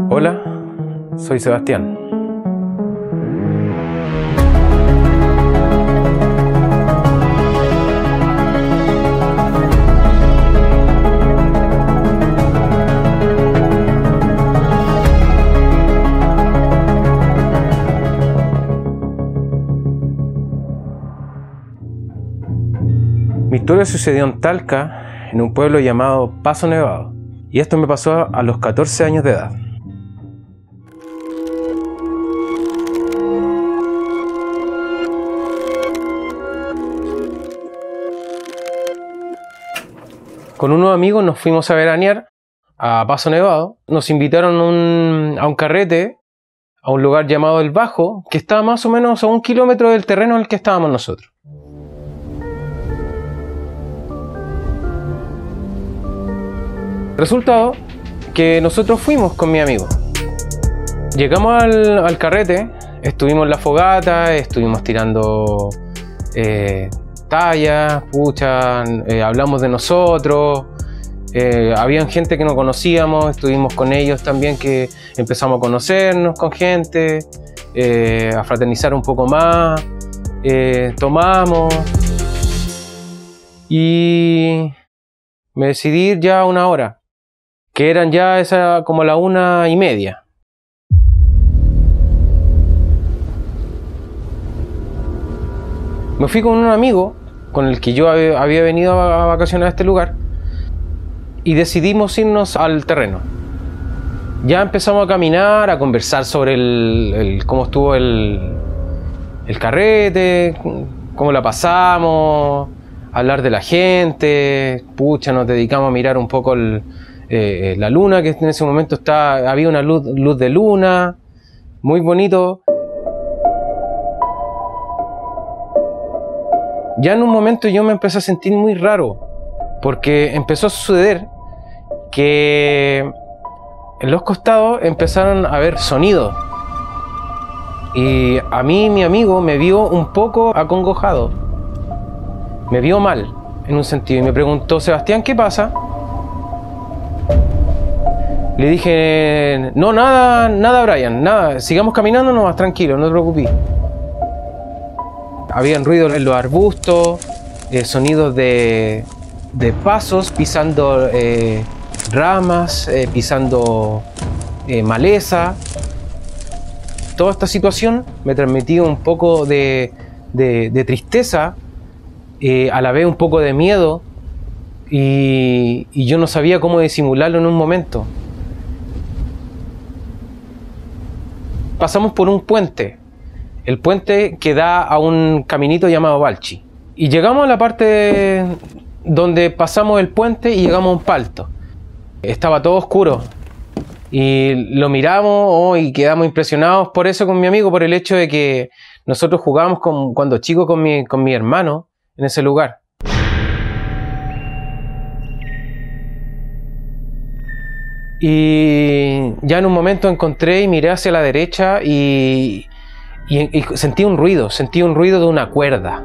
Hola, soy Sebastián. Mi historia sucedió en Talca, en un pueblo llamado Paso Nevado, y esto me pasó a los 14 años de edad. Con unos amigos nos fuimos a veranear a Paso Nevado. Nos invitaron a un carrete, a un lugar llamado El Bajo, que estaba más o menos a 1 kilómetro del terreno en el que estábamos nosotros. Resultado que nosotros fuimos con mi amigo. Llegamos al carrete, estuvimos en la fogata, estuvimos tirando tallas, hablamos de nosotros, habían gente que no conocíamos, estuvimos con ellos también, que empezamos a conocernos con gente, a fraternizar un poco más, tomamos y me decidí ir ya a una hora, que eran ya como la 1:30. Me fui con un amigo con el que yo había venido a vacacionar a este lugar y decidimos irnos al terreno. Ya empezamos a caminar, a conversar sobre cómo estuvo el carrete, cómo la pasamos, hablar de la gente. Nos dedicamos a mirar un poco la luna, que en ese momento había una luz de luna, muy bonito. Ya en un momento yo me empecé a sentir muy raro, porque empezó a suceder que en los costados empezaron a haber sonidos. Y a mí mi amigo me vio un poco acongojado. Me vio mal, en un sentido, y me preguntó: Sebastián, ¿qué pasa? Le dije: no, nada, Brian, nada, sigamos caminando nomás, tranquilo, no te preocupes. Habían ruidos en los arbustos, sonidos de pasos pisando ramas, pisando maleza. Toda esta situación me transmitía un poco de tristeza, a la vez un poco de miedo, y yo no sabía cómo disimularlo en un momento. Pasamos por un puente, el puente que da a un caminito llamado Balchi, y llegamos a la parte donde pasamos el puente y llegamos a un palto. Estaba todo oscuro y lo miramos y quedamos impresionados por eso con mi amigo, por el hecho de que nosotros jugábamos cuando chico con mi hermano en ese lugar. Y ya en un momento encontré y miré hacia la derecha y sentí un ruido de una cuerda.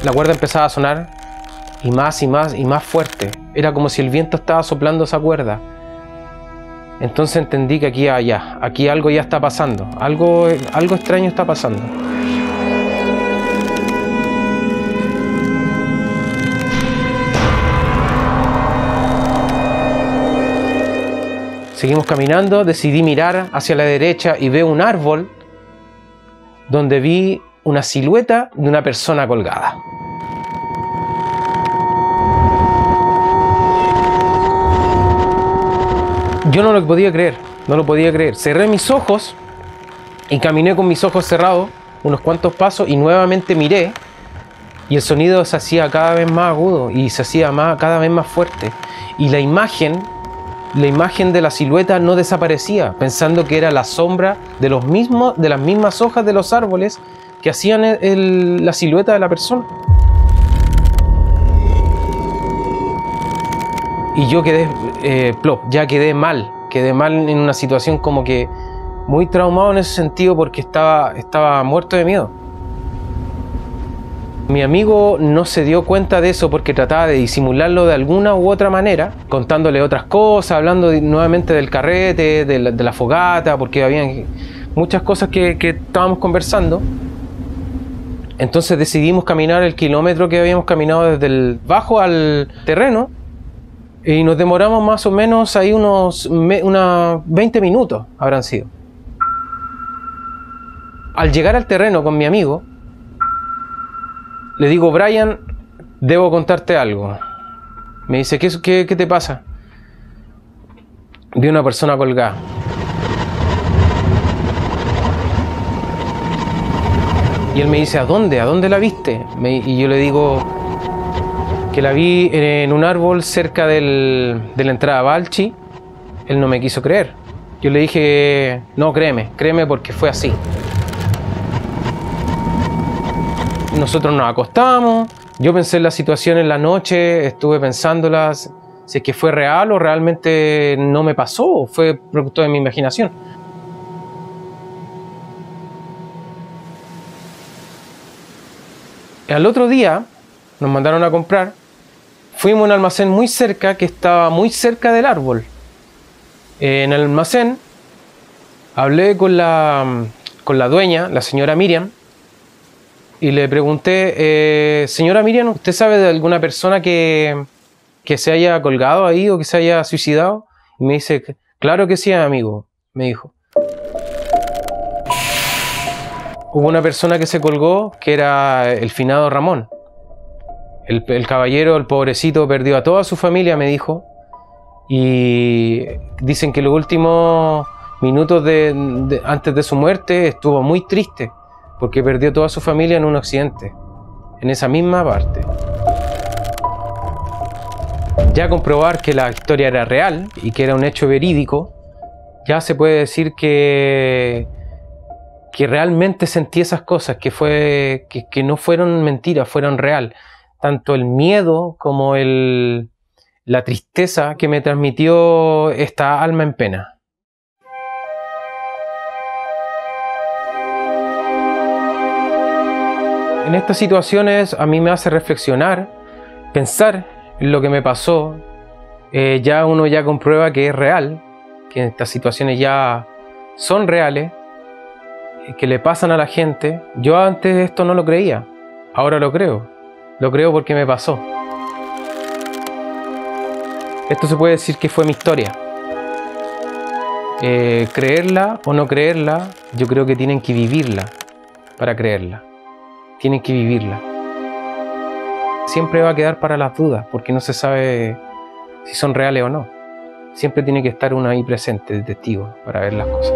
La cuerda empezaba a sonar y más fuerte. Era como si el viento estaba soplando esa cuerda. Entonces entendí que aquí algo ya está pasando, algo extraño está pasando. Seguimos caminando, decidí mirar hacia la derecha y veo un árbol donde vi una silueta de una persona colgada. Yo no lo podía creer. Cerré mis ojos y caminé con mis ojos cerrados unos cuantos pasos y nuevamente miré, y el sonido se hacía cada vez más agudo y se hacía cada vez más fuerte, y la imagen de la silueta no desaparecía, pensando que era la sombra de las mismas hojas de los árboles que hacían la silueta de la persona. Y yo quedé quedé mal en una situación como que muy traumado en ese sentido, porque estaba muerto de miedo. Mi amigo no se dio cuenta de eso porque trataba de disimularlo de alguna u otra manera, contándole otras cosas, hablando nuevamente del carrete, de la fogata, porque había muchas cosas que estábamos conversando. Entonces decidimos caminar el kilómetro que habíamos caminado desde el bajo al terreno y nos demoramos más o menos ahí unos 20 minutos habrán sido. Al llegar al terreno con mi amigo, le digo: Brian, debo contarte algo. Me dice: ¿Qué te pasa? Vi una persona colgada. Y él me dice: ¿A dónde? ¿A dónde la viste? Y yo le digo que la vi en un árbol cerca de la entrada a Balchi. Él no me quiso creer. Yo le dije: no, créeme porque fue así. Nosotros nos acostamos, yo pensé en la situación en la noche, estuve pensándola, si es que fue real o realmente no me pasó, o fue producto de mi imaginación. Al otro día nos mandaron a comprar, fuimos a un almacén muy cerca, que estaba muy cerca del árbol. En el almacén hablé con la dueña, la señora Miriam, y le pregunté: señora Miriam, ¿usted sabe de alguna persona que se haya colgado ahí o que se haya suicidado? Y me dice: claro que sí, amigo, me dijo. Hubo una persona que se colgó, que era el finado Ramón. El caballero, el pobrecito, perdió a toda su familia, me dijo. Y dicen que los últimos minutos antes de su muerte estuvo muy triste, porque perdió toda su familia en un accidente, en esa misma parte. Ya comprobar que la historia era real y que era un hecho verídico, ya se puede decir que realmente sentí esas cosas, que no fueron mentiras, fueron real. Tanto el miedo como la tristeza que me transmitió esta alma en pena. En estas situaciones a mí me hace reflexionar, pensar en lo que me pasó. Ya uno ya comprueba que es real, que estas situaciones ya son reales, que le pasan a la gente. Yo antes esto no lo creía, ahora lo creo porque me pasó. Esto se puede decir que fue mi historia. Creerla o no creerla, yo creo que tienen que vivirla para creerla. Tienen que vivirla. Siempre va a quedar para las dudas, porque no se sabe si son reales o no. Siempre tiene que estar uno ahí presente, de testigo, para ver las cosas.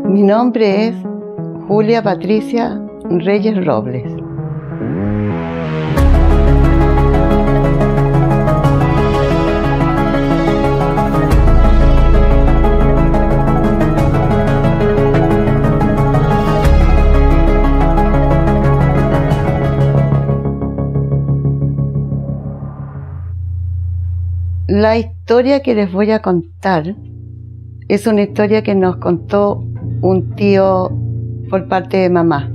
Mi nombre es Julia Patricia Reyes Robles. La historia que les voy a contar es una historia que nos contó un tío por parte de mamá.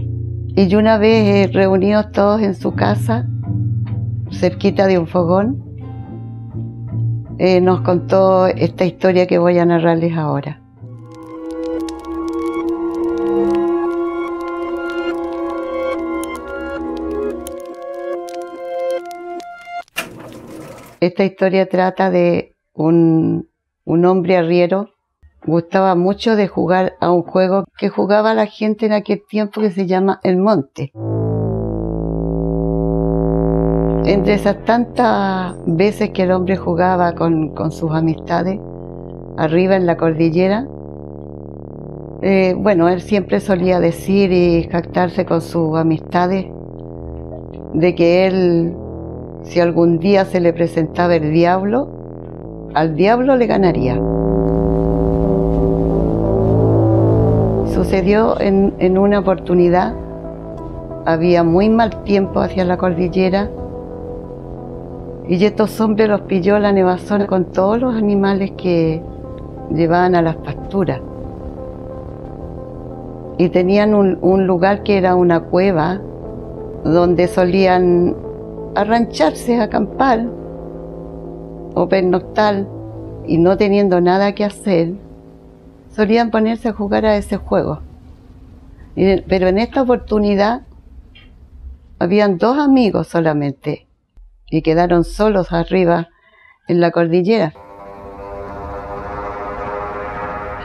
Y una vez reunidos todos en su casa, cerquita de un fogón, nos contó esta historia que voy a narrarles ahora. Esta historia trata de un hombre arriero. Gustaba mucho de jugar a un juego que jugaba la gente en aquel tiempo, que se llama El Monte. Entre esas tantas veces que el hombre jugaba con sus amistades arriba en la cordillera, bueno, él siempre solía decir y jactarse con sus amistades de que él, si algún día se le presentaba el diablo, al diablo le ganaría. sucedió en una oportunidad. Había muy mal tiempo hacia la cordillera y estos hombres los pilló la nevazón con todos los animales que llevaban a las pasturas. Y tenían un lugar que era una cueva donde solían arrancharse, acampar o pernoctar, y no teniendo nada que hacer, solían ponerse a jugar a ese juego. Pero en esta oportunidad habían 2 amigos solamente y quedaron solos arriba en la cordillera,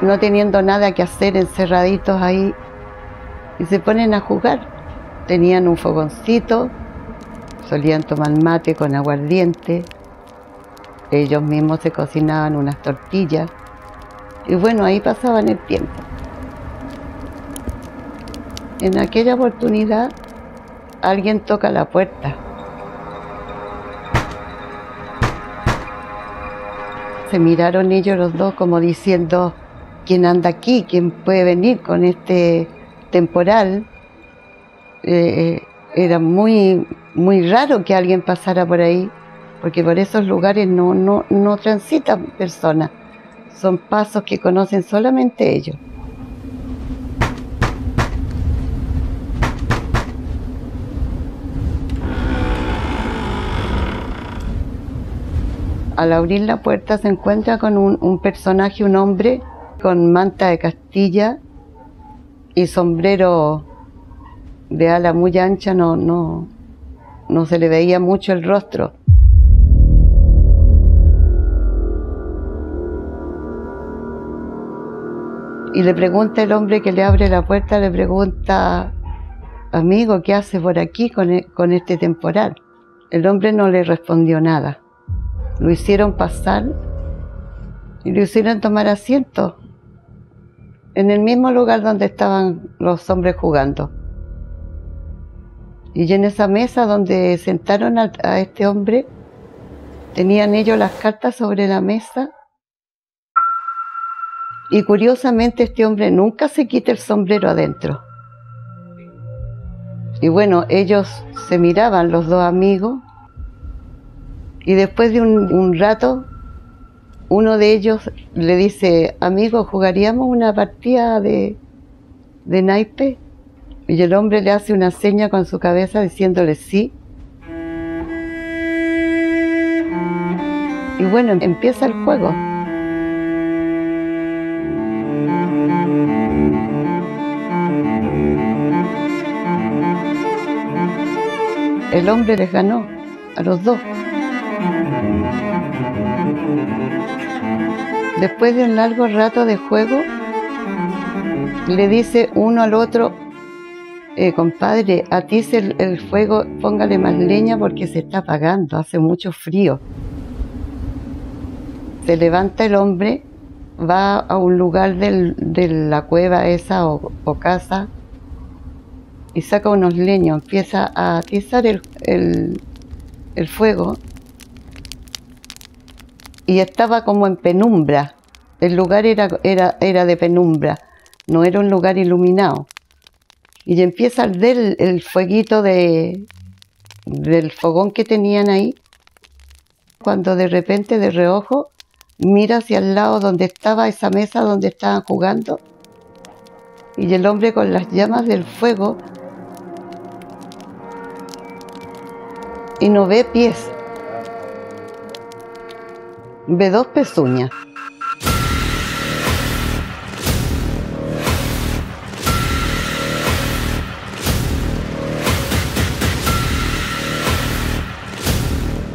no teniendo nada que hacer, encerraditos ahí, y se ponen a jugar. Tenían un fogoncito, solían tomar mate con aguardiente, ellos mismos se cocinaban unas tortillas, y bueno, ahí pasaban el tiempo. En aquella oportunidad, alguien toca la puerta. Se miraron ellos los dos como diciendo: ¿quién anda aquí? ¿Quién puede venir con este temporal? Era muy raro que alguien pasara por ahí, porque por esos lugares no transitan personas. Son pasos que conocen solamente ellos. Al abrir la puerta se encuentra con un personaje, un hombre con manta de Castilla y sombrero de ala muy ancha, no se le veía mucho el rostro. Y le pregunta el hombre que le abre la puerta, le pregunta: amigo, ¿qué hace por aquí con este temporal? El hombre no le respondió nada. Lo hicieron pasar y lo hicieron tomar asiento en el mismo lugar donde estaban los hombres jugando. Y en esa mesa donde sentaron a este hombre, tenían ellos las cartas sobre la mesa. Y curiosamente este hombre nunca se quita el sombrero adentro. Y bueno, ellos se miraban, los 2 amigos, y después de un rato, uno de ellos le dice: amigo, ¿jugaríamos una partida de naipe? Y el hombre le hace una seña con su cabeza diciéndole sí. Y bueno, empieza el juego. El hombre les ganó a los 2. Después de un largo rato de juego, le dice uno al otro: compadre, atice el fuego, póngale más leña porque se está apagando, hace mucho frío. Se levanta el hombre, va a un lugar de la cueva esa o casa y saca unos leños, empieza a atizar el fuego, y estaba como en penumbra. El lugar era de penumbra, no era un lugar iluminado. Y empieza a arder el fueguito del fogón que tenían ahí, cuando de repente, de reojo, mira hacia el lado donde estaba esa mesa donde estaban jugando, y el hombre con las llamas del fuego, y no ve pies, ve 2 pezuñas.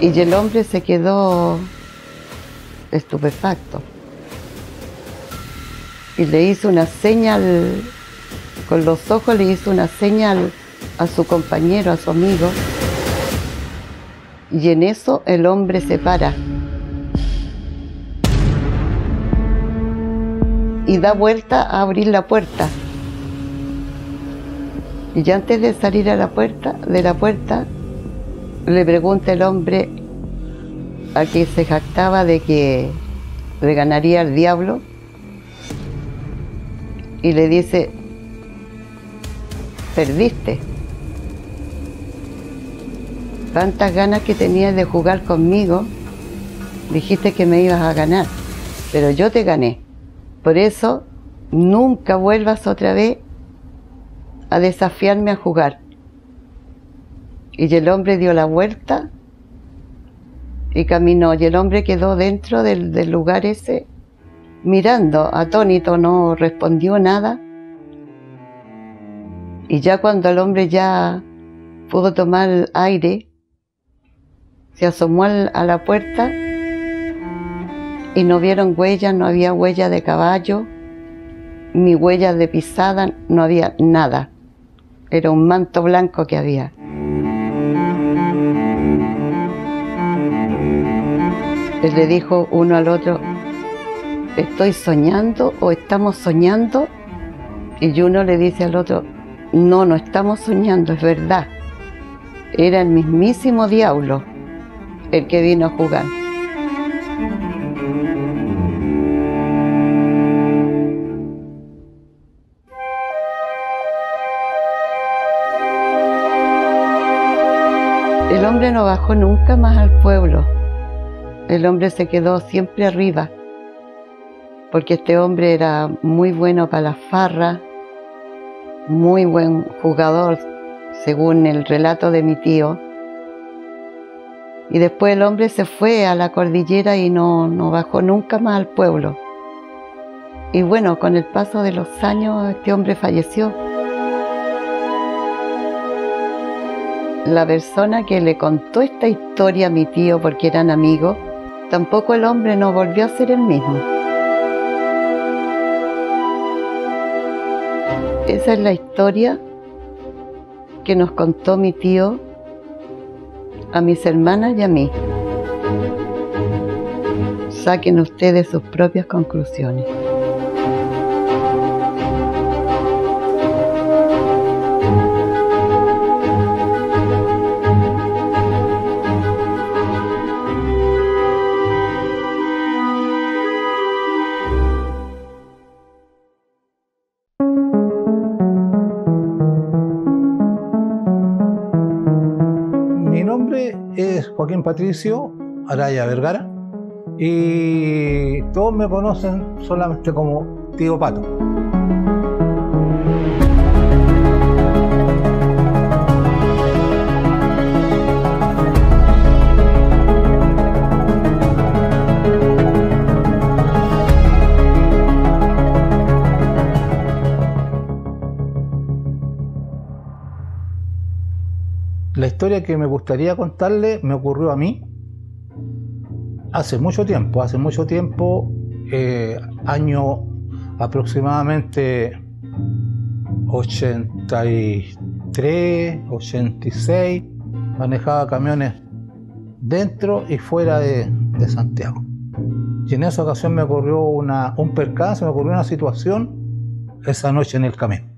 Y el hombre se quedó estupefacto y le hizo una señal con los ojos, le hizo una señal a su compañero, a su amigo, y en eso el hombre se para y da vuelta a abrir la puerta. Y ya antes de salir de la puerta, le pregunta el hombre a quien se jactaba de que le ganaría al diablo, y le dice: perdiste. Tantas ganas que tenías de jugar conmigo, dijiste que me ibas a ganar, pero yo te gané. Por eso, nunca vuelvas otra vez a desafiarme a jugar. Y el hombre dio la vuelta y caminó, y el hombre quedó dentro del lugar ese, mirando, atónito, no respondió nada. Y ya cuando el hombre ya pudo tomar aire, se asomó a la puerta y no vieron huellas, no había huellas de caballo, ni huellas de pisada, no había nada. Era un manto blanco que había. Él le dijo uno al otro, ¿estoy soñando o estamos soñando? Y uno le dice al otro, no, no estamos soñando, es verdad. Era el mismísimo diablo el que vino a jugar. El hombre no bajó nunca más al pueblo. El hombre se quedó siempre arriba, porque este hombre era muy bueno para las farras, muy buen jugador, según el relato de mi tío. Y después el hombre se fue a la cordillera y no bajó nunca más al pueblo. Y bueno, con el paso de los años, este hombre falleció. La persona que le contó esta historia a mi tío, porque eran amigos, tampoco el hombre no volvió a ser el mismo. Esa es la historia que nos contó mi tío a mis hermanas y a mí. Saquen ustedes sus propias conclusiones. Joaquín Patricio Araya Vergara, y todos me conocen solamente como Tío Pato. La historia que me gustaría contarle me ocurrió a mí hace mucho tiempo, año aproximadamente 83, 86, manejaba camiones dentro y fuera de Santiago. Y en esa ocasión me ocurrió un percance, me ocurrió una situación esa noche en el camión.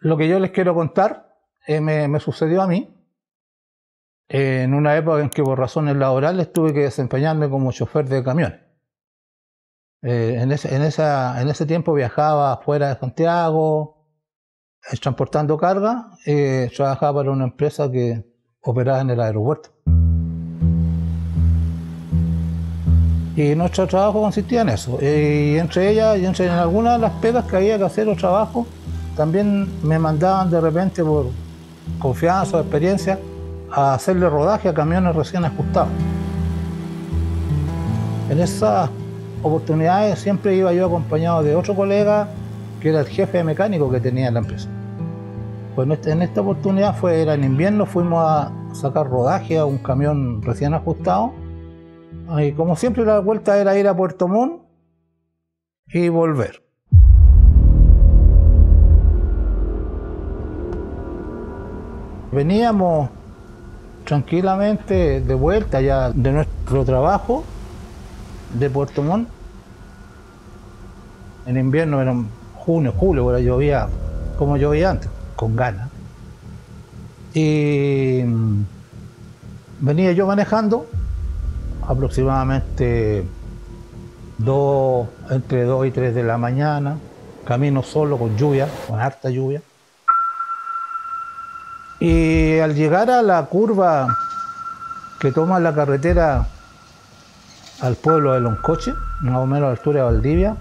Lo que yo les quiero contar me sucedió a mí en una época en que por razones laborales tuve que desempeñarme como chofer de camiones. En ese tiempo viajaba fuera de Santiago, transportando carga, trabajaba para una empresa que operaba en el aeropuerto. Y nuestro trabajo consistía en eso, y entre ellas, y en algunas de las pegas que había que hacer los trabajos, también me mandaban de repente por confianza o experiencia a hacerle rodaje a camiones recién ajustados. En esas oportunidades siempre iba yo acompañado de otro colega que era el jefe de mecánico que tenía la empresa. Pues en esta oportunidad era en invierno, fuimos a sacar rodaje a un camión recién ajustado, y como siempre la vuelta era ir a Puerto Montt y volver. Veníamos tranquilamente de vuelta ya de nuestro trabajo de Puerto Montt. En invierno era junio, julio, ahora llovía como llovía antes, con ganas. Y venía yo manejando aproximadamente entre 2 y 3 de la mañana, camino solo con lluvia, con harta lluvia. Y al llegar a la curva que toma la carretera al pueblo de Loncoche, más o menos a la altura de Valdivia,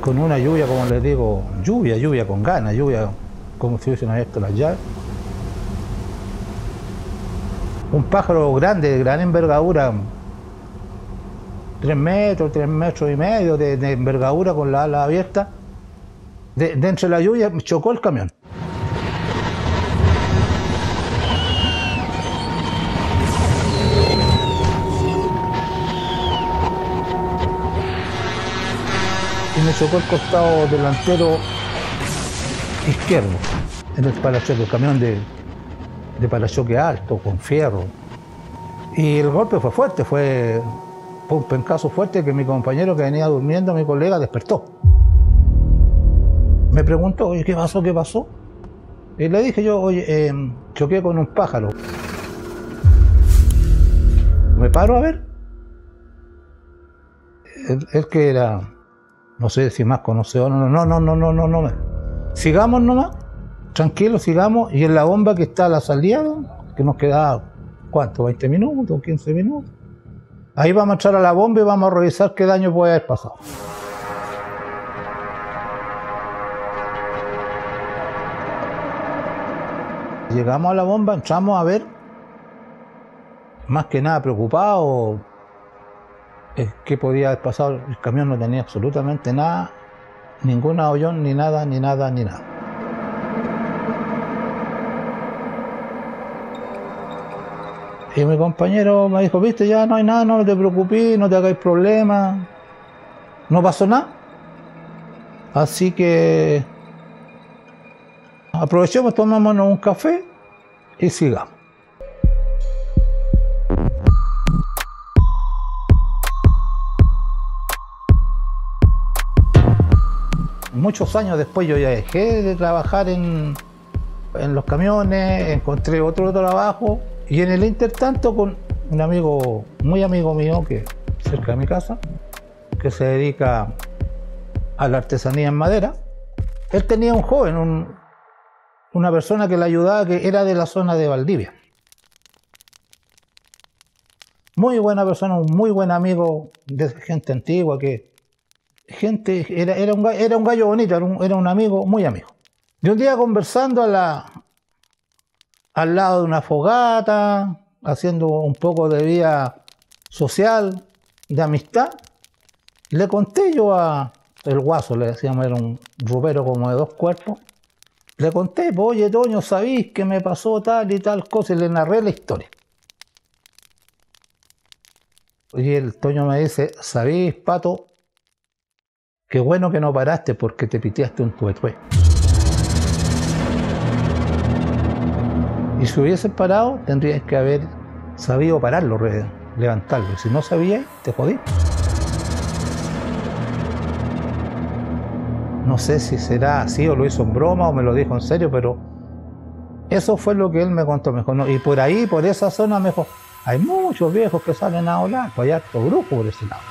con una lluvia, como les digo, lluvia con ganas, lluvia como si hubiesen abierto las llaves. Un pájaro grande, de gran envergadura, 3 metros y medio de envergadura con la ala abierta, de entre la lluvia chocó el camión. Y me chocó el costado delantero izquierdo, en el parachoque, el camión de parachoque alto, con fierro. Y el golpe fue fuerte, fue un pencazo fuerte que mi compañero que venía durmiendo, mi colega, despertó. Me preguntó, oye, ¿qué pasó? ¿Qué pasó? Y le dije yo, oye, choqué con un pájaro. Me paro a ver. Él que era, no sé si más conocedor, no. Sigamos nomás, tranquilo, sigamos. Y en la bomba que está a la salida, que nos queda, ¿cuánto? ¿20 minutos? ¿15 minutos? Ahí vamos a entrar a la bomba y vamos a revisar qué daño puede haber pasado. Llegamos a la bomba, entramos a ver, más que nada preocupados, qué podía haber pasado. El camión no tenía absolutamente nada, ningún ahollón, ni nada. Y mi compañero me dijo, viste, ya no hay nada, no te preocupes, no te hagáis problemas, no pasó nada. Así que aprovechemos, tomémonos un café y sigamos. Muchos años después yo ya dejé de trabajar en los camiones, encontré otro trabajo y en el intertanto con un amigo, muy amigo mío, que cerca de mi casa, que se dedica a la artesanía en madera. Él tenía un joven, una persona que le ayudaba, que era de la zona de Valdivia. Muy buena persona, un muy buen amigo de gente antigua, era un gallo bonito, era un amigo, muy amigo. Y un día conversando al lado de una fogata, haciendo un poco de vida social, de amistad, le conté yo el Guaso, le decíamos, era un ropero como de 2 cuerpos. Le conté, pues, oye, Toño, ¿sabís que me pasó tal y tal cosa? Y le narré la historia. Y el Toño me dice, ¿sabís, Pato? Qué bueno que no paraste porque te piteaste un tuetué. Y si hubieses parado, tendrías que haber sabido pararlo, levantarlo. Y si no sabías, te jodí. No sé si será así o lo hizo en broma o me lo dijo en serio, pero eso fue lo que él me contó. Me dijo, no, y por ahí, por esa zona, me dijo, hay muchos viejos que salen a volar, pues hay harto grupo por ese lado.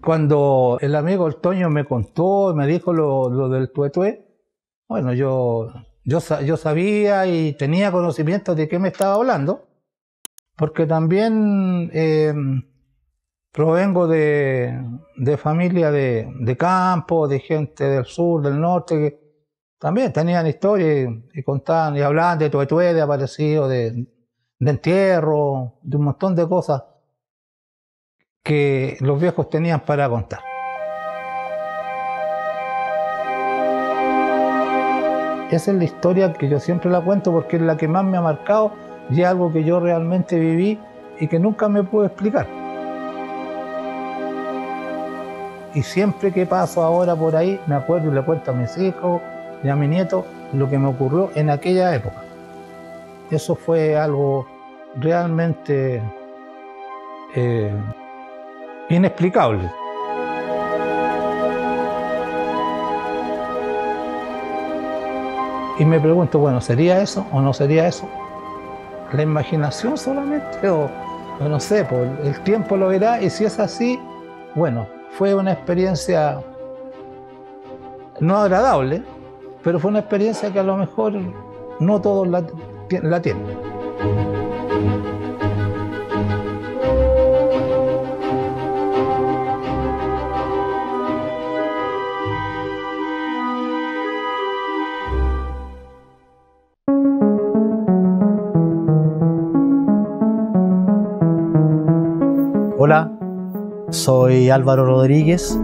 Cuando el amigo el Toño me contó, me dijo lo del tuetué, bueno, yo sabía y tenía conocimiento de qué me estaba hablando, porque también provengo de familia de campo, de gente del sur, del norte, que también tenían historia y contaban y hablaban de tuetué, de aparecido, de entierro, de un montón de cosas que los viejos tenían para contar. Esa es la historia que yo siempre la cuento porque es la que más me ha marcado y es algo que yo realmente viví y que nunca me puedo explicar. Y siempre que paso ahora por ahí me acuerdo y le cuento a mis hijos y a mi nieto lo que me ocurrió en aquella época. Eso fue algo realmente inexplicable. Y me pregunto, bueno, ¿sería eso o no sería eso? ¿La imaginación solamente? O no sé, pues el tiempo lo verá, y si es así, bueno, fue una experiencia no agradable, pero fue una experiencia que a lo mejor no todos la tienen. Hola, soy Álvaro Rodríguez.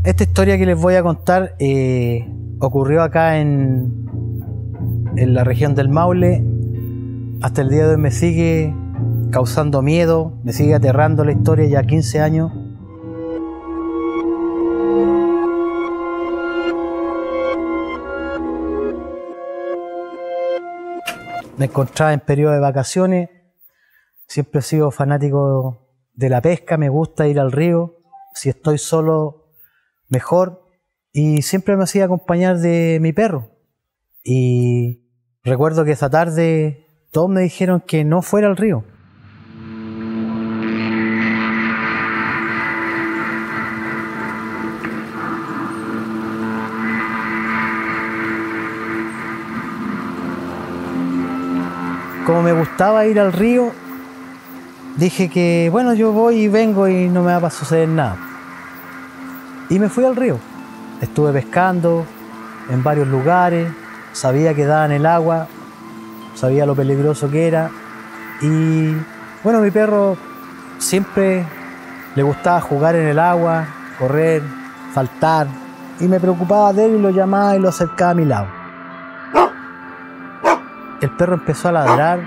Esta historia que les voy a contar ocurrió acá en la región del Maule. Hasta el día de hoy me sigue causando miedo, me sigue aterrando la historia, ya 15 años. Me encontraba en periodo de vacaciones, siempre he sido fanático de la pesca, me gusta ir al río, si estoy solo mejor, y siempre me hacía acompañar de mi perro. Y recuerdo que esa tarde todos me dijeron que no fuera al río. Como me gustaba ir al río, dije que bueno, yo voy y vengo y no me va a suceder nada. Y me fui al río. Estuve pescando en varios lugares, sabía que daban el agua, sabía lo peligroso que era. Y bueno, mi perro siempre le gustaba jugar en el agua, correr, saltar, y me preocupaba de él y lo llamaba y lo acercaba a mi lado. El perro empezó a ladrar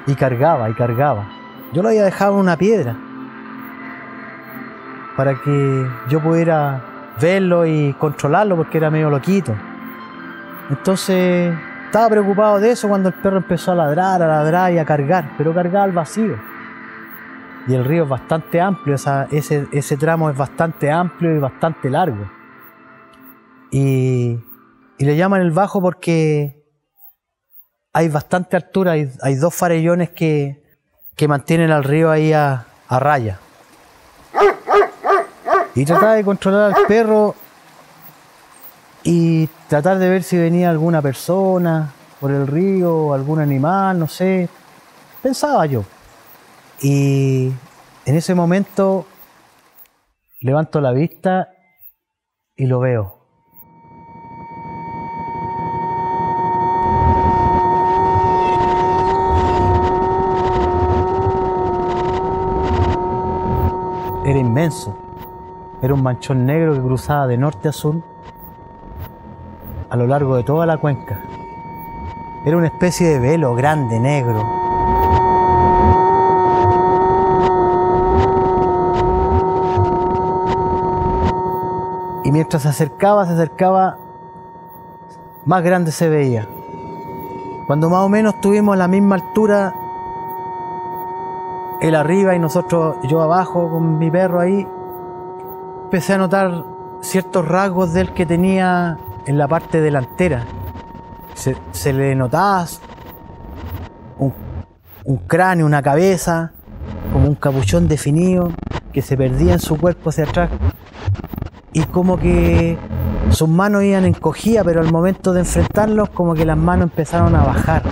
y cargaba y cargaba. Yo lo había dejado en una piedra para que yo pudiera verlo y controlarlo, porque era medio loquito. Entonces estaba preocupado de eso cuando el perro empezó a ladrar y a cargar, pero cargaba al vacío. Y el río es bastante amplio, ese tramo es bastante amplio y bastante largo. Y le llaman el Bajo porque hay bastante altura, hay dos farellones que mantienen al río ahí a raya. Y trataba de controlar al perro y tratar de ver si venía alguna persona por el río, algún animal, no sé. Pensaba yo. Y en ese momento levanto la vista y lo veo. Era inmenso. Era un manchón negro que cruzaba de norte a sur a lo largo de toda la cuenca. Era una especie de velo grande, negro. Y mientras se acercaba, más grande se veía. Cuando más o menos estuvimos a la misma altura, él arriba y yo abajo con mi perro ahí, empecé a notar ciertos rasgos de él que tenía en la parte delantera. Se le notaba un cráneo, una cabeza, como un capuchón definido que se perdía en su cuerpo hacia atrás. Y como que sus manos iban encogidas, pero al momento de enfrentarlos, como que las manos empezaron a bajar.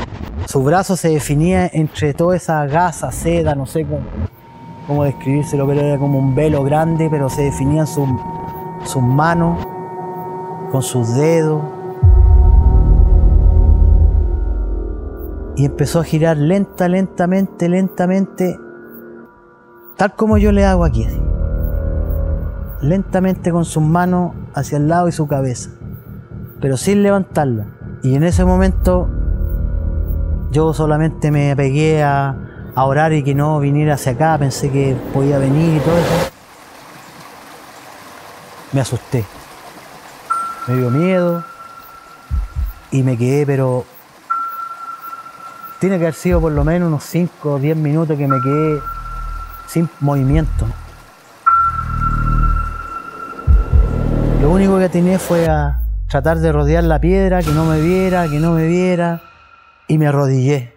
Su brazo se definía entre toda esa gasa, seda, no sé cómo describírselo, pero era como un velo grande, pero se definían sus manos con sus dedos. Y empezó a girar lentamente, tal como yo le hago aquí, así. Lentamente con sus manos hacia el lado y su cabeza, pero sin levantarla. Y en ese momento Yo solamente me apegué a orar y que no viniera hacia acá, pensé que podía venir y todo eso. Me asusté, me dio miedo y me quedé, pero tiene que haber sido por lo menos unos 5 o 10 minutos que me quedé sin movimiento. Lo único que atiné fue a tratar de rodear la piedra, que no me viera, y me arrodillé.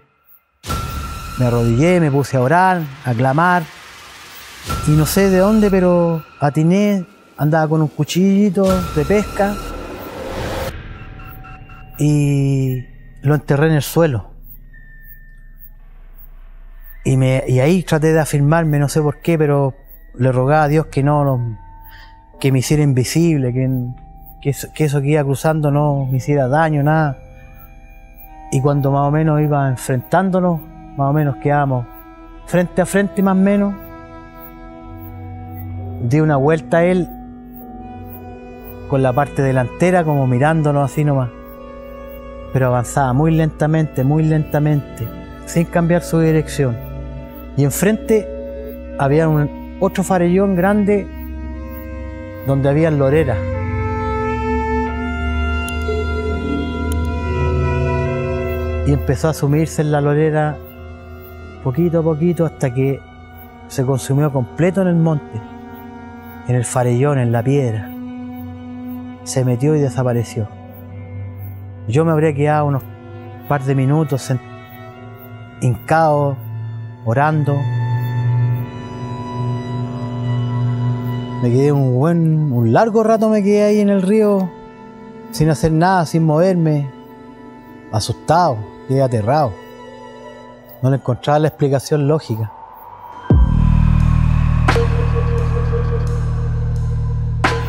Me puse a orar, a clamar, y no sé de dónde, pero atiné, andaba con un cuchillito de pesca, y lo enterré en el suelo. Y ahí traté de afirmarme, no sé por qué, pero le rogaba a Dios que que me hiciera invisible, que eso que iba cruzando no me hiciera daño, nada. Y cuando más o menos iba enfrentándonos, más o menos quedábamos frente a frente más o menos, di una vuelta a él con la parte delantera como mirándonos así nomás, pero avanzaba muy lentamente, sin cambiar su dirección. Y enfrente había otro farellón grande donde había loreras. Y empezó a sumirse en la lorera poquito a poquito hasta que se consumió completo en el monte, en el farellón, en la piedra. Se metió y desapareció. Yo me habría quedado unos par de minutos hincado, orando. Me quedé un largo rato, me quedé ahí en el río sin hacer nada, sin moverme, asustado, quedé aterrado. No le encontraba la explicación lógica.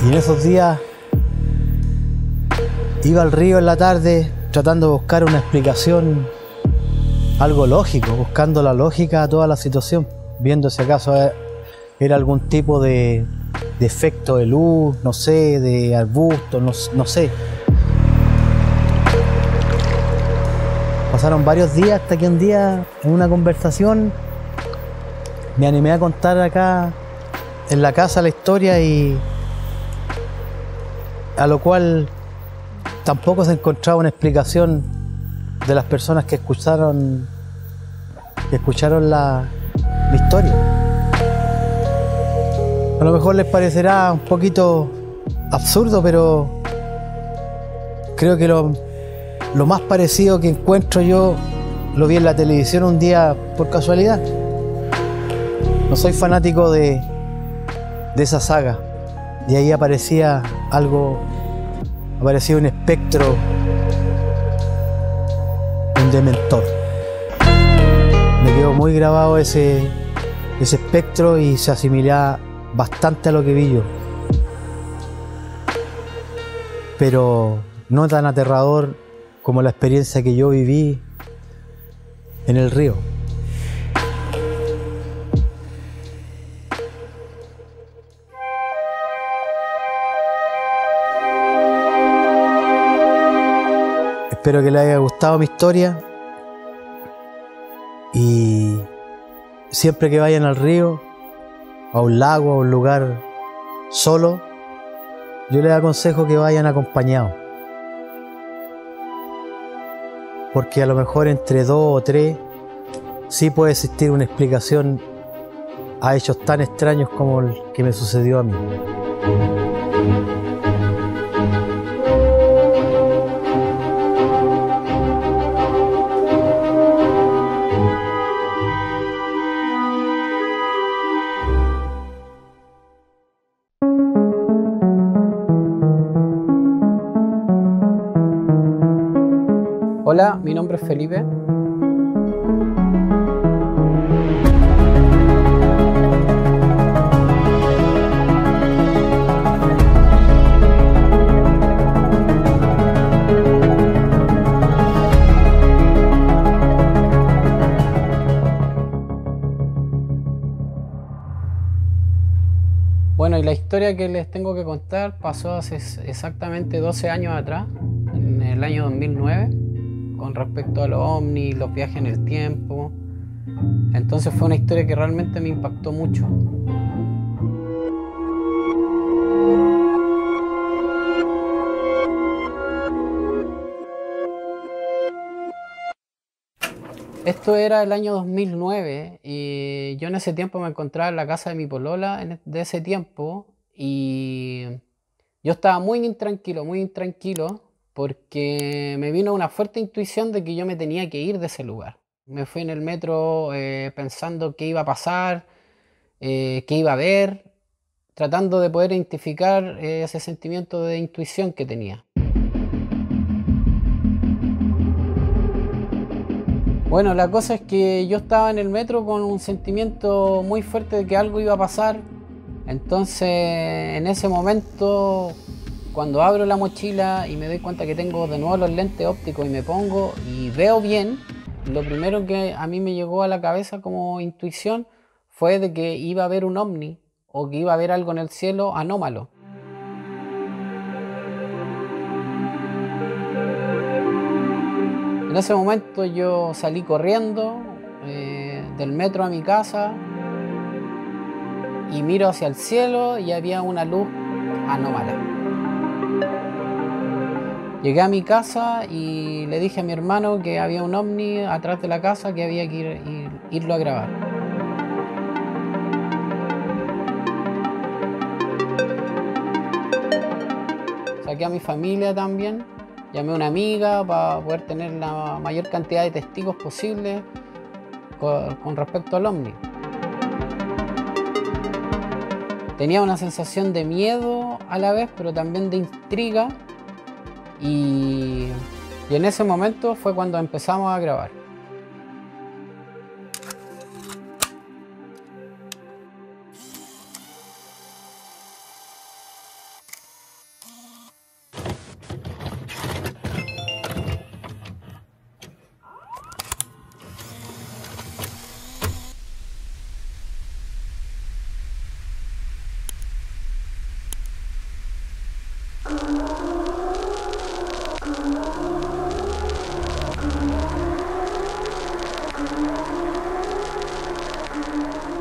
Y en esos días iba al río en la tarde tratando de buscar una explicación, algo lógico, buscando la lógica a toda la situación, viendo si acaso era algún tipo de efecto de luz, no sé, de arbusto, no sé. Pasaron varios días hasta que un día, en una conversación, me animé a contar acá en la casa la historia, y a lo cual tampoco se encontraba una explicación de las personas que escucharon mi historia. A lo mejor les parecerá un poquito absurdo, pero creo que lo más parecido que encuentro yo lo vi en la televisión un día por casualidad. No soy fanático de esa saga, y ahí aparecía un espectro, un dementor. Me quedó muy grabado ese espectro y se asimilaba bastante a lo que vi yo, pero no tan aterrador como la experiencia que yo viví en el río. Espero que les haya gustado mi historia, y siempre que vayan al río, a un lago, a un lugar solo, yo les aconsejo que vayan acompañados, porque a lo mejor entre 2 o 3 sí puede existir una explicación a hechos tan extraños como el que me sucedió a mí. Hola, mi nombre es Felipe. Bueno, y la historia que les tengo que contar pasó hace exactamente 12 años atrás, en el año 2009. con respecto a los ovnis, los viajes en el tiempo. Entonces fue una historia que realmente me impactó mucho. Esto era el año 2009 y yo en ese tiempo me encontraba en la casa de mi polola de ese tiempo y yo estaba muy intranquilo porque me vino una fuerte intuición de que yo me tenía que ir de ese lugar. Me fui en el metro pensando qué iba a pasar, qué iba a ver, tratando de poder identificar ese sentimiento de intuición que tenía. Bueno, la cosa es que yo estaba en el metro con un sentimiento muy fuerte de que algo iba a pasar. Entonces, en ese momento, cuando abro la mochila y me doy cuenta que tengo de nuevo los lentes ópticos y me pongo y veo bien, lo primero que a mí me llegó a la cabeza como intuición fue de que iba a haber un ovni o que iba a haber algo en el cielo anómalo. En ese momento yo salí corriendo del metro a mi casa y miro hacia el cielo y había una luz anómala. Llegué a mi casa y le dije a mi hermano que había un ovni atrás de la casa que había que irlo a grabar. Saqué a mi familia también. Llamé a una amiga para poder tener la mayor cantidad de testigos posible con respecto al ovni. Tenía una sensación de miedo a la vez, pero también de intriga. Y en ese momento fue cuando empezamos a grabar.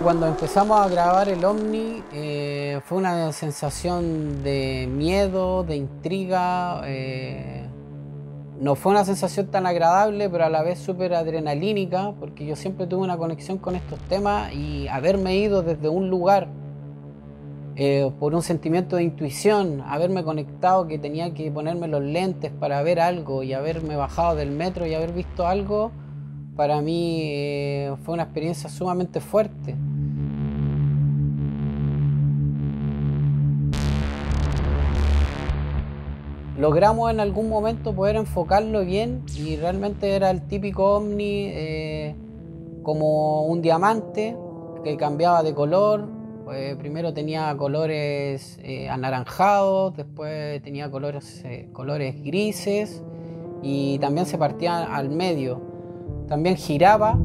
Cuando empezamos a grabar el ovni fue una sensación de miedo, de intriga. No fue una sensación tan agradable, pero a la vez súper adrenalínica, porque yo siempre tuve una conexión con estos temas y haberme ido desde un lugar por un sentimiento de intuición, haberme conectado que tenía que ponerme los lentes para ver algo y haberme bajado del metro y haber visto algo, para mí fue una experiencia sumamente fuerte. Logramos en algún momento poder enfocarlo bien y realmente era el típico ovni como un diamante que cambiaba de color. Primero tenía colores anaranjados, después tenía colores grises y también se partía al medio. También giraba.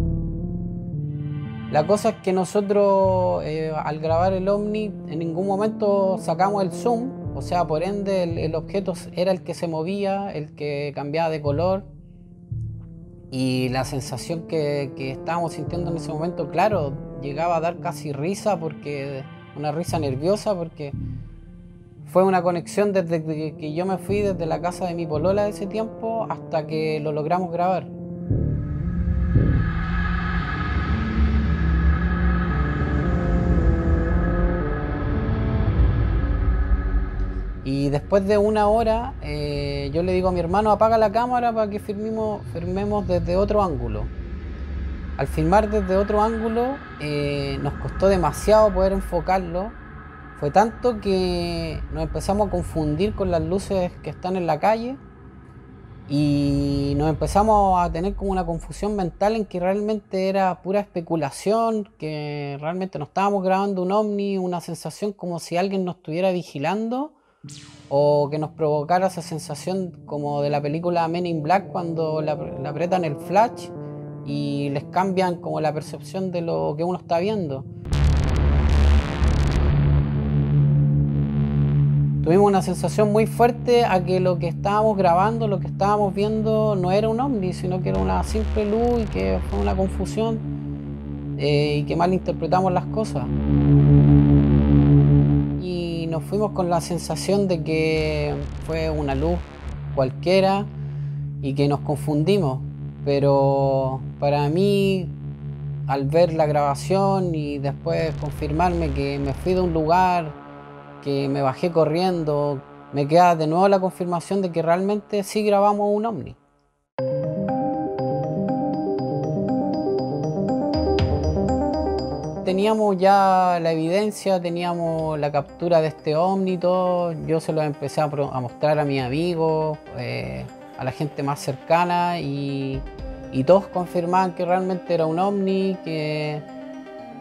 La cosa es que nosotros al grabar el ovni en ningún momento sacamos el zoom. O sea, por ende el objeto era el que se movía, el que cambiaba de color. Y la sensación que estábamos sintiendo en ese momento, claro, llegaba a dar casi risa, una risa nerviosa, porque fue una conexión desde que yo me fui desde la casa de mi polola de ese tiempo hasta que lo logramos grabar. Y después de una hora, yo le digo a mi hermano, apaga la cámara para que filmemos desde otro ángulo. Al filmar desde otro ángulo, nos costó demasiado poder enfocarlo. Fue tanto que nos empezamos a confundir con las luces que están en la calle y nos empezamos a tener como una confusión mental en que realmente era pura especulación, que realmente no estábamos grabando un ovni, una sensación como si alguien nos estuviera vigilando, o que nos provocara esa sensación como de la película Men in Black cuando le apretan el flash y les cambian como la percepción de lo que uno está viendo. Tuvimos una sensación muy fuerte a que lo que estábamos grabando, lo que estábamos viendo no era un ovni, sino que era una simple luz y que fue una confusión y que malinterpretamos las cosas. Y nos fuimos con la sensación de que fue una luz cualquiera y que nos confundimos. Pero para mí, al ver la grabación y después confirmarme que me fui de un lugar, que me bajé corriendo, me queda de nuevo la confirmación de que realmente sí grabamos un ovni. Teníamos ya la evidencia, teníamos la captura de este ovni y todo. Yo se lo empecé a mostrar a mis amigos, a la gente más cercana y todos confirmaban que realmente era un ovni, que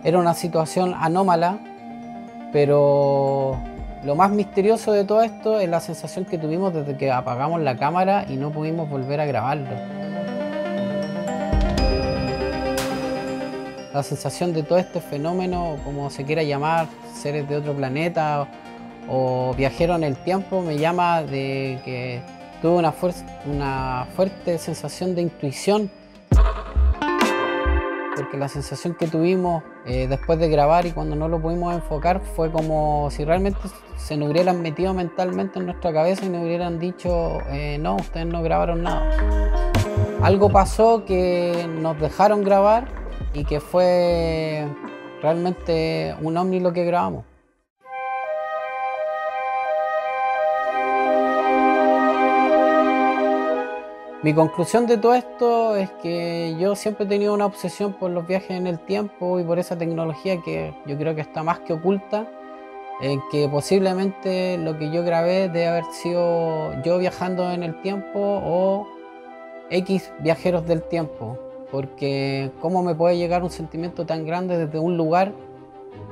era una situación anómala, pero lo más misterioso de todo esto es la sensación que tuvimos desde que apagamos la cámara y no pudimos volver a grabarlo. La sensación de todo este fenómeno, como se quiera llamar, seres de otro planeta o viajeros en el tiempo, me llama de que tuve una fuerte sensación de intuición, porque la sensación que tuvimos después de grabar y cuando no lo pudimos enfocar fue como si realmente se nos hubieran metido mentalmente en nuestra cabeza y nos hubieran dicho no, ustedes no grabaron nada. Algo pasó que nos dejaron grabar y que fue realmente un ovni lo que grabamos. Mi conclusión de todo esto es que yo siempre he tenido una obsesión por los viajes en el tiempo y por esa tecnología que yo creo que está más que oculta, que posiblemente lo que yo grabé debe haber sido yo viajando en el tiempo o X viajeros del tiempo, porque cómo me puede llegar un sentimiento tan grande desde un lugar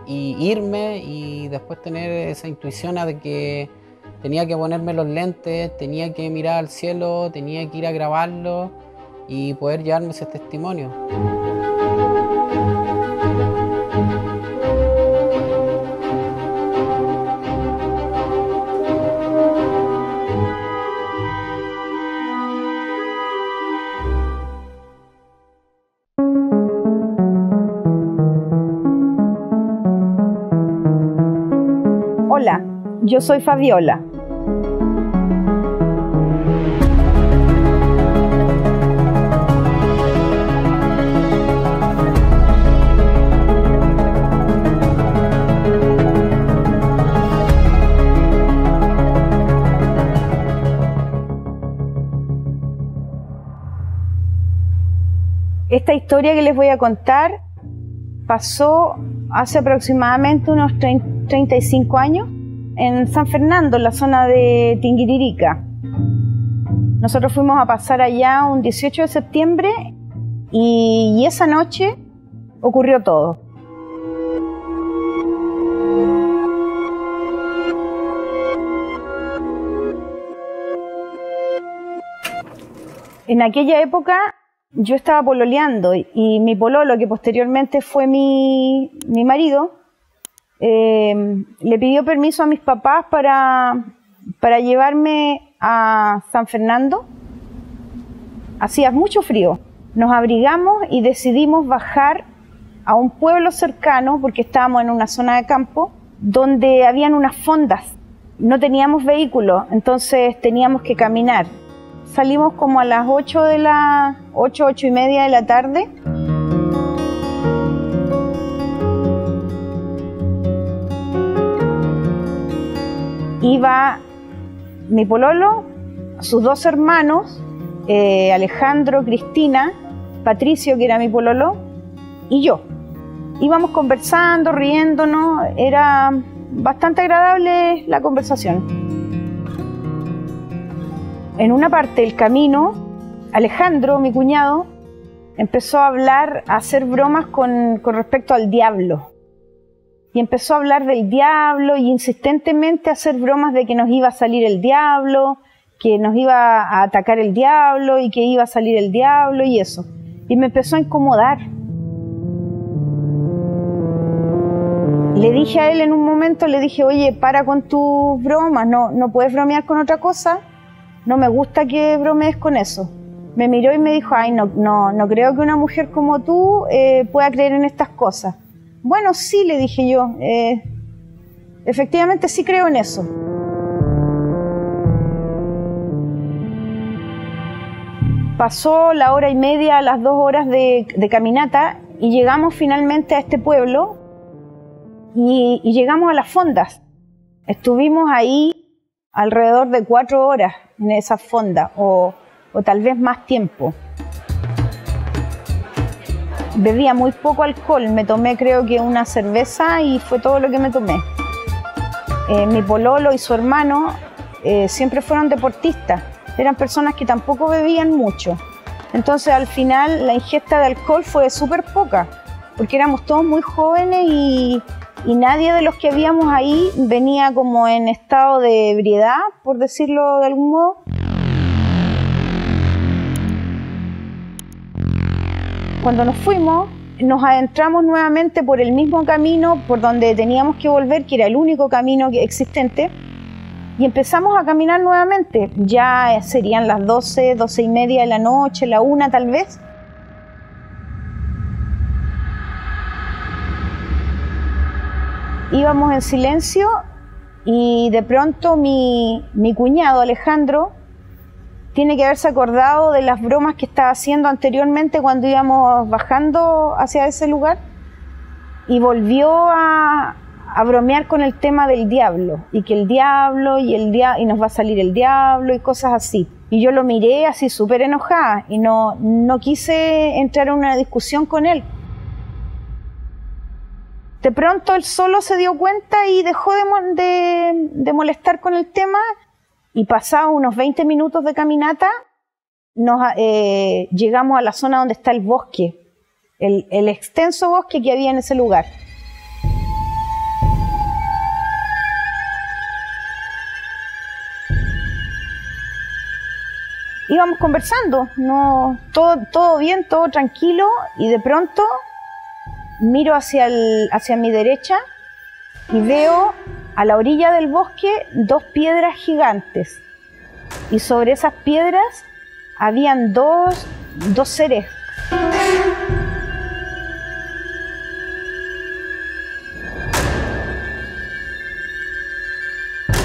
y irme y después tener esa intuición de que tenía que ponerme los lentes, tenía que mirar al cielo, tenía que ir a grabarlo y poder llevarme ese testimonio. Hola, yo soy Fabiola. Esta historia que les voy a contar pasó hace aproximadamente unos 35 años en San Fernando, en la zona de Tinguiririca. Nosotros fuimos a pasar allá un 18 de septiembre y esa noche ocurrió todo. En aquella época yo estaba pololeando y mi pololo, que posteriormente fue mi marido, le pidió permiso a mis papás para llevarme a San Fernando. Hacía mucho frío. Nos abrigamos y decidimos bajar a un pueblo cercano, porque estábamos en una zona de campo, donde habían unas fondas. No teníamos vehículo, entonces teníamos que caminar. Salimos como a las 8 y media de la tarde. Iba mi pololo, sus dos hermanos, Alejandro, Cristina, Patricio, que era mi pololo, y yo. Íbamos conversando, riéndonos, era bastante agradable la conversación. En una parte del camino, Alejandro, mi cuñado, empezó a hacer bromas con respecto al diablo. Y empezó a hablar del diablo y insistentemente a hacer bromas de que nos iba a salir el diablo, que nos iba a atacar el diablo y que iba a salir el diablo y eso. Y me empezó a incomodar. Le dije a él en un momento, le dije, oye, para con tus bromas, no puedes bromear con otra cosa, no me gusta que bromees con eso. Me miró y me dijo, ay, no creo que una mujer como tú pueda creer en estas cosas. Bueno, sí, le dije yo, efectivamente sí creo en eso. Pasó la hora y media, las 2 horas de caminata y llegamos finalmente a este pueblo y llegamos a las fondas. Estuvimos ahí alrededor de 4 horas en esas fondas o tal vez más tiempo. Bebía muy poco alcohol, me tomé creo que una cerveza y fue todo lo que me tomé. Mi pololo y su hermano siempre fueron deportistas, eran personas que tampoco bebían mucho. Entonces al final la ingesta de alcohol fue súper poca, porque éramos todos muy jóvenes y nadie de los que habíamos ahí venía como en estado de ebriedad, por decirlo de algún modo. Cuando nos fuimos, nos adentramos nuevamente por el mismo camino por donde teníamos que volver, que era el único camino existente, y empezamos a caminar nuevamente. Ya serían las 12, 12 y media de la noche, la 1 tal vez. Íbamos en silencio y de pronto mi cuñado Alejandro tiene que haberse acordado de las bromas que estaba haciendo anteriormente cuando íbamos bajando hacia ese lugar y volvió a bromear con el tema del diablo y que el diablo y nos va a salir el diablo y cosas así. Y yo lo miré así súper enojada y no quise entrar en una discusión con él. De pronto él solo se dio cuenta y dejó de molestar con el tema. Y pasados unos 20 minutos de caminata, llegamos a la zona donde está el bosque, el extenso bosque que había en ese lugar. Íbamos conversando, todo bien, todo tranquilo, y de pronto miro hacia mi derecha y veo a la orilla del bosque 2 piedras gigantes, y sobre esas piedras habían dos seres.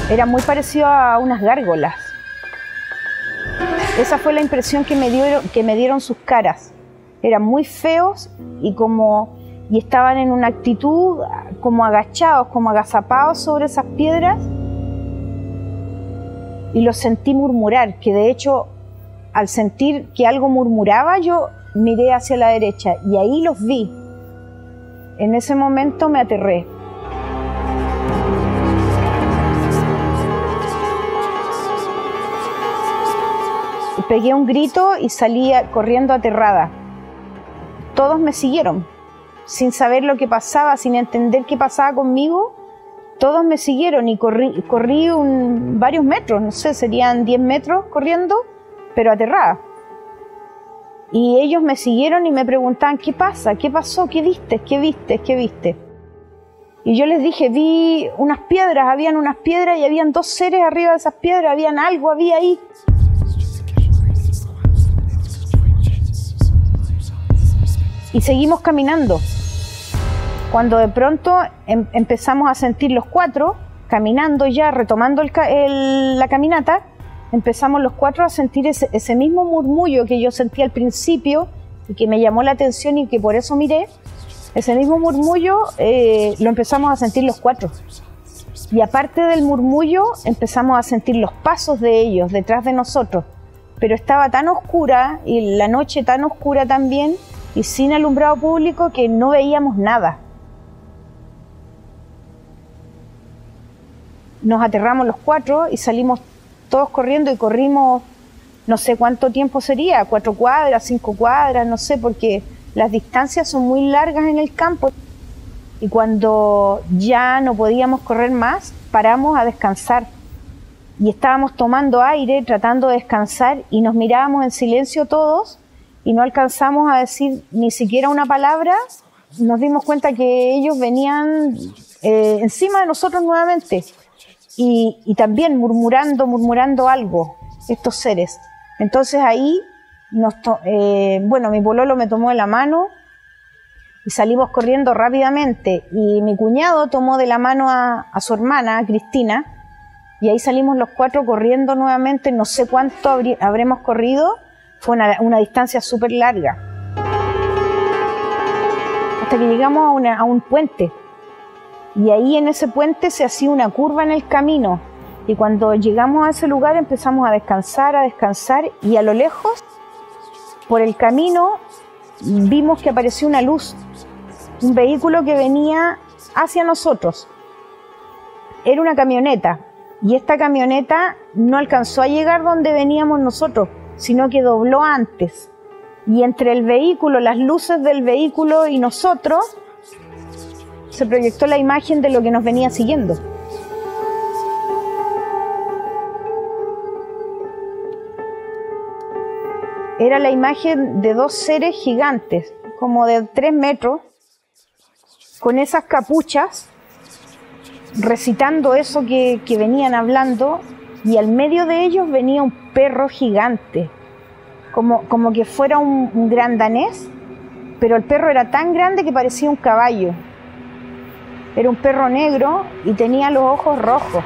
Era muy parecido a unas gárgolas. Esa fue la impresión que me dieron sus caras. Eran muy feos y estaban en una actitud como agachados, como agazapados sobre esas piedras, y los sentí murmurar, que de hecho al sentir que algo murmuraba yo miré hacia la derecha y ahí los vi. En ese momento me aterré. Pegué un grito y salí corriendo aterrada. Todos me siguieron. Sin saber lo que pasaba, sin entender qué pasaba conmigo, todos me siguieron y corrí varios metros, no sé, serían 10 metros corriendo, pero aterrada. Y ellos me siguieron y me preguntaban, ¿qué pasa? ¿Qué pasó? ¿Qué viste? ¿Qué viste? ¿Qué viste? Y yo les dije, vi unas piedras, habían unas piedras y habían 2 seres arriba de esas piedras, habían algo, había ahí. Y seguimos caminando. Cuando de pronto empezamos a sentir los 4, caminando ya, retomando la caminata, empezamos los 4 a sentir ese mismo murmullo que yo sentí al principio y que me llamó la atención y que por eso miré. Ese mismo murmullo lo empezamos a sentir los 4. Y aparte del murmullo, empezamos a sentir los pasos de ellos detrás de nosotros. Pero estaba tan oscura y la noche tan oscura también, y sin alumbrado público, que no veíamos nada. Nos aterramos los 4 y salimos todos corriendo y corrimos, no sé cuánto tiempo sería, 4 cuadras, 5 cuadras, no sé, porque las distancias son muy largas en el campo. Y cuando ya no podíamos correr más, paramos a descansar. Y estábamos tomando aire, tratando de descansar, y nos mirábamos en silencio todos, y no alcanzamos a decir ni siquiera una palabra. Nos dimos cuenta que ellos venían encima de nosotros nuevamente. Y también murmurando algo, estos seres. Entonces ahí, mi pololo me tomó de la mano y salimos corriendo rápidamente. Y mi cuñado tomó de la mano a su hermana, a Cristina, y ahí salimos los 4 corriendo nuevamente. No sé cuánto habremos corrido, fue una distancia súper larga. Hasta que llegamos a un puente. Y ahí en ese puente se hacía una curva en el camino. Y cuando llegamos a ese lugar empezamos a descansar, y a lo lejos, por el camino, vimos que apareció una luz, un vehículo que venía hacia nosotros. Era una camioneta, y esta camioneta no alcanzó a llegar donde veníamos nosotros, sino que dobló antes. Y entre el vehículo, las luces del vehículo y nosotros, se proyectó la imagen de lo que nos venía siguiendo. Era la imagen de 2 seres gigantes, como de 3 metros, con esas capuchas, recitando eso que venían hablando, y al medio de ellos venía un perro gigante, como que fuera un gran danés, pero el perro era tan grande que parecía un caballo. Era un perro negro y tenía los ojos rojos.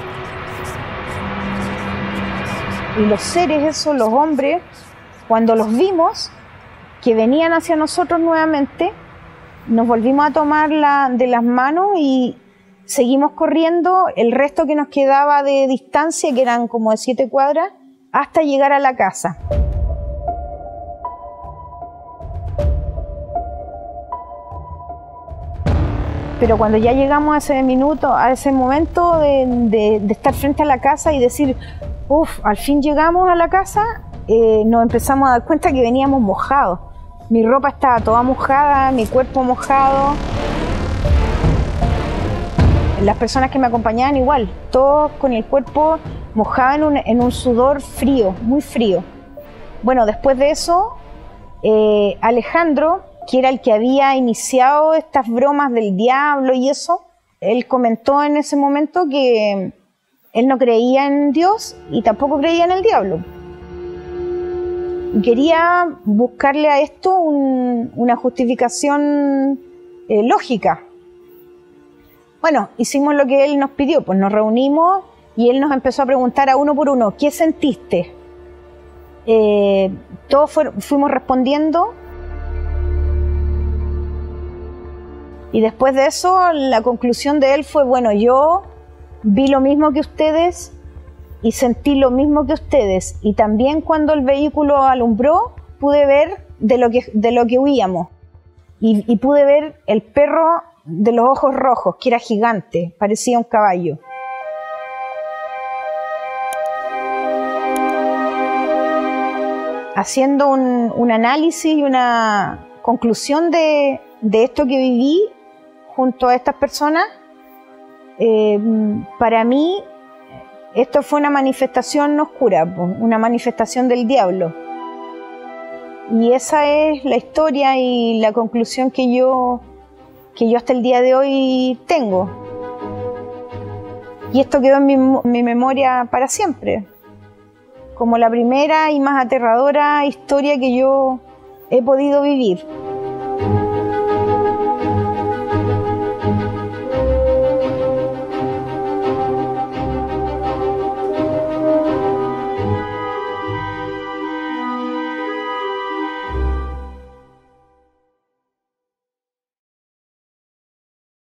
Y los seres esos, los hombres, cuando los vimos, que venían hacia nosotros nuevamente, nos volvimos a tomar de las manos y seguimos corriendo el resto que nos quedaba de distancia, que eran como de 7 cuadras, hasta llegar a la casa. Pero cuando ya llegamos a ese momento de estar frente a la casa y decir, al fin llegamos a la casa, nos empezamos a dar cuenta que veníamos mojados. Mi ropa estaba toda mojada, mi cuerpo mojado. Las personas que me acompañaban igual, todos con el cuerpo mojado en un sudor frío, muy frío. Bueno, después de eso, Alejandro, que era el que había iniciado estas bromas del diablo y eso, él comentó en ese momento que él no creía en Dios y tampoco creía en el diablo. Y quería buscarle a esto una justificación lógica. Bueno, hicimos lo que él nos pidió, pues nos reunimos y él nos empezó a preguntar a uno por uno, ¿qué sentiste? Todos fuimos respondiendo. Y después de eso, la conclusión de él fue, bueno, yo vi lo mismo que ustedes y sentí lo mismo que ustedes. Y también cuando el vehículo alumbró, pude ver de lo que huíamos. Y pude ver el perro de los ojos rojos, que era gigante, parecía un caballo. Haciendo un análisis y una conclusión de esto que viví junto a estas personas, para mí esto fue una manifestación oscura, una manifestación del diablo. Y esa es la historia y la conclusión que yo hasta el día de hoy tengo. Y esto quedó en mi memoria para siempre, como la primera y más aterradora historia que yo he podido vivir.